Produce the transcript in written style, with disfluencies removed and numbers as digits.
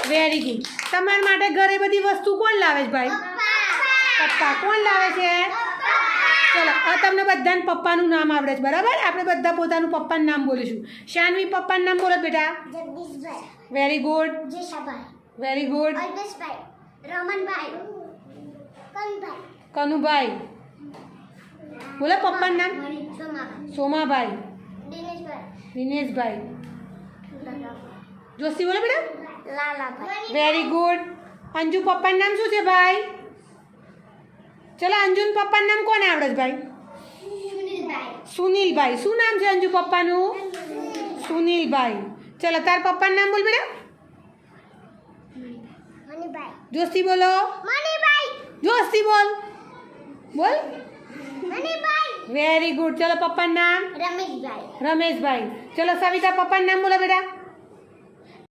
Very good. તમારા માટે ઘરે બધી વસ્તુ કોણ લાવે છે ભાઈ? પપ્પા. કોણ લાવે છે? ચલો હવે તમને બધાને પપ્પાનું નામ આવડે છે બરાબર? આપણે બધા પોતાનું પપ્પાનું નામ બોલીશું. શાનવી પપ્પાનું નામ બોલો બેટા. Jagdishbhai, very good. Jeshabhai, very good. Alpeshbhai, Ramanbhai, Kanbhai, Kanubhai. બોલો પપ્પાનું નામ. સોમાભાઈ, સોમાભાઈ. દિનેશભાઈ, દિનેશભાઈ. લાલાભાઈ, જોશી બોલો બેટા. Lalabhai, very good. અંજુ પપ્પાનું નામ શું છે ભાઈ? ચલો અંજુન પપ્પાનું નામ કોને આવડે છે ભાઈ? સુનિલભાઈ, સુનિલભાઈ. શું નામ છે અંજુ પપ્પાનું? સુનિલભાઈ. ચલો તાર પપ્પાનું નામ બોલ બેટા. મણિભાઈ, જોશી બોલો. મણિભાઈ, જોશી બોલ. બોલ. Manibhai, very good. ચલો પપ્પાનું નામ. રમેશભાઈ, રમેશભાઈ. ચલો સવિતા પપ્પાનું નામ બોલો બેટા.